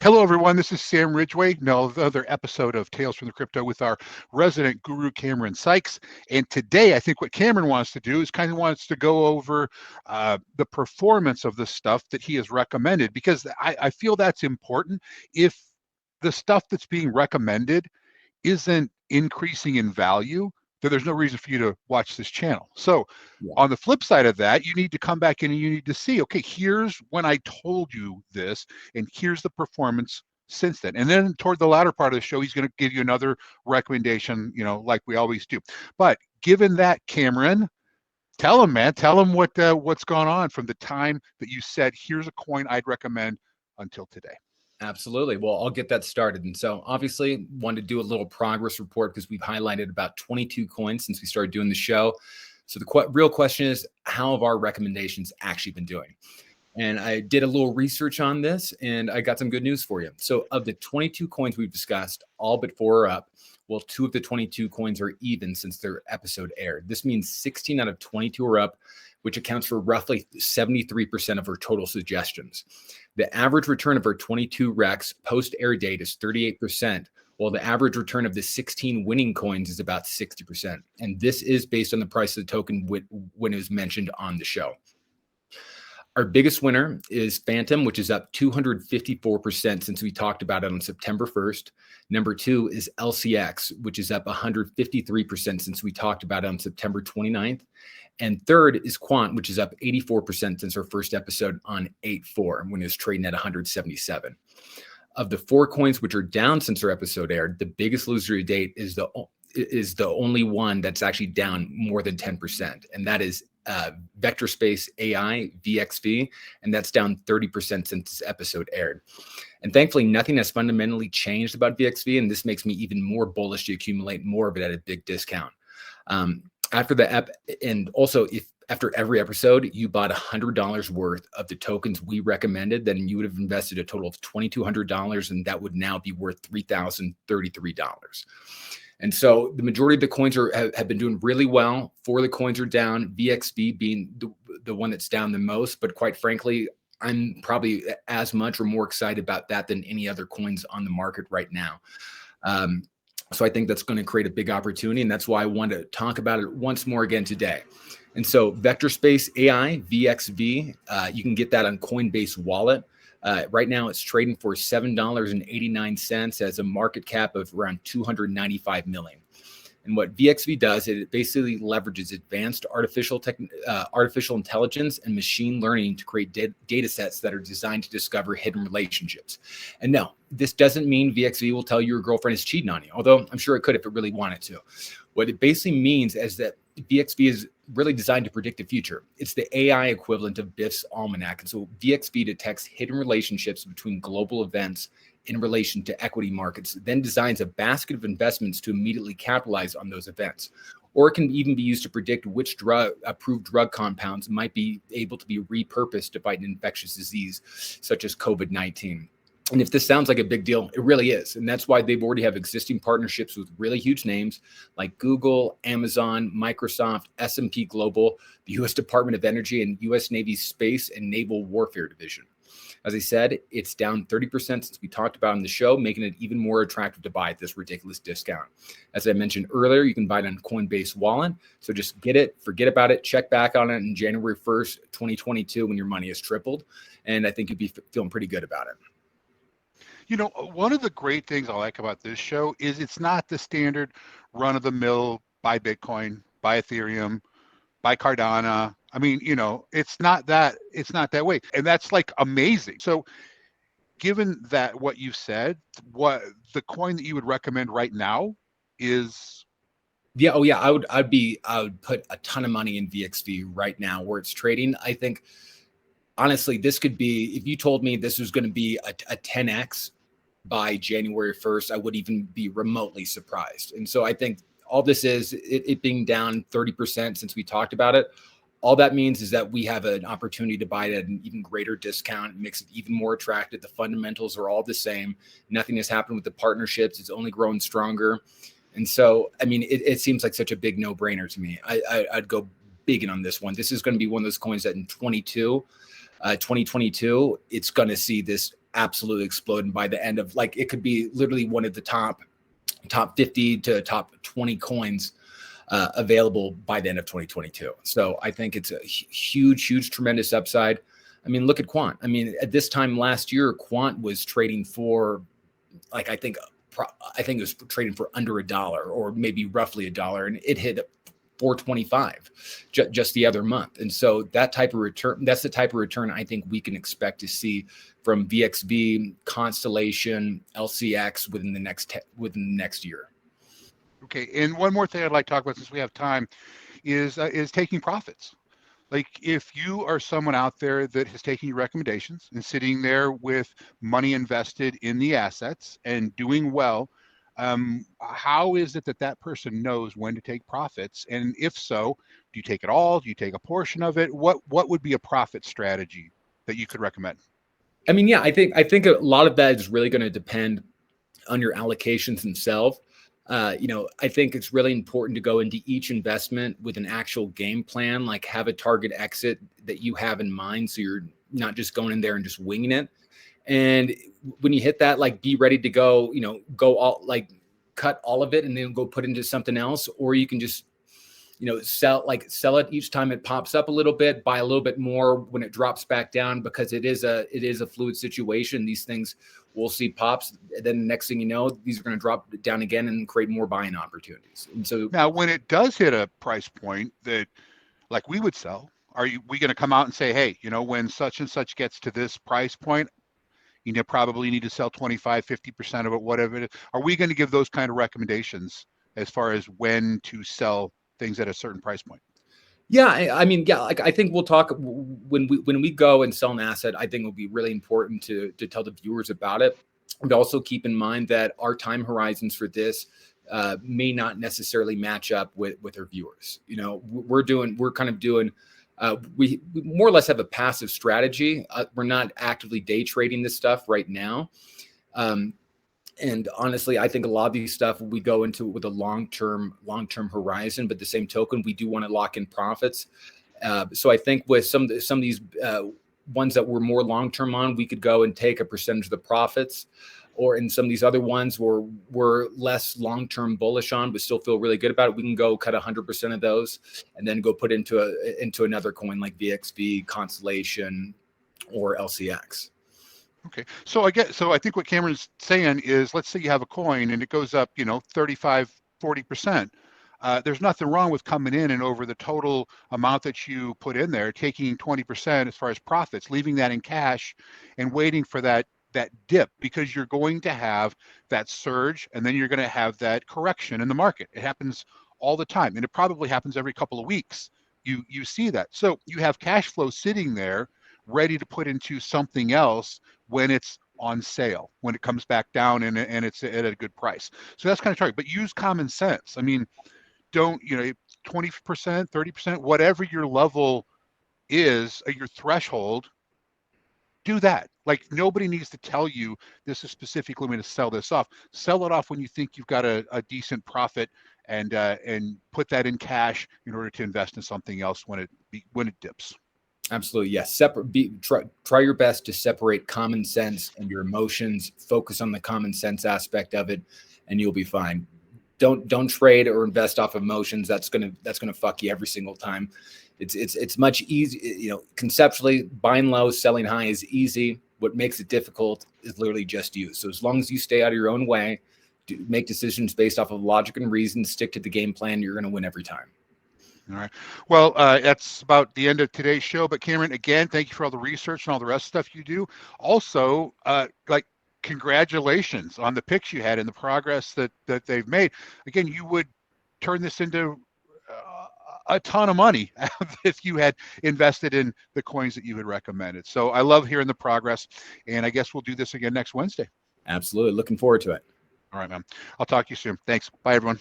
Hello, everyone. This is Sam Ridgway. Another episode of Tales from the Crypto with our resident guru, Cameron Sykes. And today, I think what Cameron wants to do is kind of wants to go over the performance of the stuff that he has recommended, because I feel that's important. If the stuff that's being recommended isn't increasing in value, then there's no reason for you to watch this channel. So Yeah, on the flip side of that, you need to come back in and you need to see, okay, here's when I told you this, and here's the performance since then. And then toward the latter part of the show, he's going to give you another recommendation, like we always do. But given that, Cameron, tell him, man, tell him what's gone on from the time that you said, here's a coin I'd recommend until today. absolutely. Well, I'll get that started. And so obviously wanted to do a little progress report because we've highlighted about 22 coins since we started doing the show. So the real question is, how have our recommendations actually been doing? And I did a little research on this and I got some good news for you. So of the 22 coins we've discussed, all but four are up. Well, two of the 22 coins are even since their episode aired. This means 16 out of 22 are up, which accounts for roughly 73% of our total suggestions. The average return of our 22 recs post-air date is 38%, while the average return of the 16 winning coins is about 60%. And this is based on the price of the token when it was mentioned on the show. Our biggest winner is Phantom, which is up 254% since we talked about it on September 1st. Number two is LCX, which is up 153% since we talked about it on September 29th. And third is Quant, which is up 84% since our first episode on 8/4 when it was trading at 177. Of the four coins which are down since our episode aired, the biggest loser to date is the only one that's actually down more than 10%, and that is Vector Space AI, VXV, and that's down 30% since this episode aired. And thankfully, nothing has fundamentally changed about VXV, and this makes me even more bullish to accumulate more of it at a big discount. After the and also if after every episode you bought $100 worth of the tokens we recommended, then you would have invested a total of $2,200, and that would now be worth $3,033. And so the majority of the coins have been doing really well. Four of the coins are down, VXV being the one that's down the most. But quite frankly, I'm probably as much or more excited about that than any other coins on the market right now. So I think that's going to create a big opportunity. And that's why I want to talk about it once more again today. And so Vector Space AI, VXV, you can get that on Coinbase Wallet. Right now, it's trading for $7.89 as a market cap of around 295 million. And what VXV does, it basically leverages advanced artificial intelligence and machine learning to create data sets that are designed to discover hidden relationships. And no, this doesn't mean VXV will tell you your girlfriend is cheating on you, although I'm sure it could if it really wanted to. What it basically means is that VXV is really designed to predict the future. It's the AI equivalent of Biff's almanac. And so VXV detects hidden relationships between global events in relation to equity markets, then designs a basket of investments to immediately capitalize on those events. Or it can even be used to predict which approved drug compounds might be able to be repurposed to fight an infectious disease, such as COVID-19. And if this sounds like a big deal, it really is. And that's why they've already have existing partnerships with really huge names like Google, Amazon, Microsoft, S&P Global, the U.S. Department of Energy, and U.S. Navy's Space and Naval Warfare Division. As I said, it's down 30% since we talked about on the show, making it even more attractive to buy at this ridiculous discount. As I mentioned earlier, you can buy it on Coinbase Wallet. So just get it, forget about it, check back on it in January 1st, 2022 when your money has tripled. And I think you'd be feeling pretty good about it. One of the great things I like about this show is it's not the standard run of the mill buy Bitcoin, buy Ethereum, buy Cardano. I mean, it's not that way. And that's like amazing. So given that what you said, what the coin that you would recommend right now is. Yeah. Oh, yeah. I would put a ton of money in VXV right now where it's trading. I think, honestly, this could be, if you told me this was going to be a 10x by January 1st, I would even be remotely surprised. And so I think all this is it being down 30% since we talked about it. All that means is that we have an opportunity to buy it at an even greater discount, makes it even more attractive. The fundamentals are all the same. Nothing has happened with the partnerships. It's only growing stronger. And so, I mean, it seems like such a big no-brainer to me. I'd go big in on this one. This is going to be one of those coins that in 22, 2022, it's going to see this absolutely explode. And by the end of, like, it could be literally one of the top 50 to top 20 coins available by the end of 2022. So I think it's a huge, tremendous upside. I mean, look at Quant. I mean, at this time last year, Quant was trading for, like, I think it was trading for under $1 or maybe roughly $1, and it hit 425 just the other month. And so that type of return, that's the type of return I think we can expect to see from VXV, Constellation, LCX within the next year. Okay, and one more thing I'd like to talk about since we have time is taking profits. Like, if you are someone out there that has taken your recommendations and sitting there with money invested in the assets and doing well, how is it that that person knows when to take profits? And if so, do you take it all? Do you take a portion of it? What would be a profit strategy that you could recommend? I mean, yeah, I think a lot of that is really going to depend on your allocations themselves. I think it's really important to go into each investment with an actual game plan, like have a target exit that you have in mind. So you're not just going in there and just winging it. And when you hit that, like, be ready to go, go all, like, cut all of it and then go put into something else. Or you can just, sell it each time it pops up a little bit, buy a little bit more when it drops back down, because it is a fluid situation. These things, we'll see pops, and then the next thing you know, these are going to drop down again and create more buying opportunities. And so now, when it does hit a price point that, like, we would sell, we going to come out and say, hey, when such and such gets to this price point, you probably need to sell 25, 50% of it, whatever it is? Are we going to give those kind of recommendations as far as when to sell things at a certain price point? Yeah, I mean, yeah, like, I think we'll talk when we go and sell an asset. I think it'll be really important to tell the viewers about it. And also keep in mind that our time horizons for this may not necessarily match up with our viewers. We're kind of doing, we more or less have a passive strategy. We're not actively day trading this stuff right now. And honestly, I think a lot of these stuff we go into with a long-term horizon, but the same token, we do want to lock in profits. So I think with some of these ones that we're more long-term on, we could go and take a percentage of the profits. Or in some of these other ones where we're less long-term bullish on, but still feel really good about it, we can go cut 100% of those and then go put into another coin like VXV, Constellation, or LCX. Okay, so I think what Cameron's saying is, let's say you have a coin and it goes up, 35, 40%. There's nothing wrong with coming in and over the total amount that you put in there, taking 20% as far as profits, leaving that in cash and waiting for that dip, because you're going to have that surge and then you're going to have that correction in the market. It happens all the time, and it probably happens every couple of weeks. You see that. So you have cash flow sitting there ready to put into something else when it's on sale, when it comes back down and it's at a good price. So that's kind of target, but use common sense. I mean, don't, 20%, 30%, whatever your level is, your threshold, do that. Like, nobody needs to tell you this is specifically going to sell this off. Sell it off when you think you've got a decent profit, and put that in cash in order to invest in something else when it dips. Absolutely, yes. Try your best to separate common sense and your emotions. Focus on the common sense aspect of it, and you'll be fine. Don't trade or invest off emotions. That's gonna fuck you every single time. It's much easy. Conceptually, buying low, selling high is easy. What makes it difficult is literally just you. So as long as you stay out of your own way, make decisions based off of logic and reason, stick to the game plan, you're gonna win every time. All right. Well, that's about the end of today's show. But Cameron, again, thank you for all the research and all the rest of stuff you do. Also, congratulations on the picks you had and the progress that they've made. Again, you would turn this into a ton of money if you had invested in the coins that you had recommended. So I love hearing the progress, and I guess we'll do this again next Wednesday. Absolutely. Looking forward to it. All right, man. I'll talk to you soon. Thanks. Bye, everyone.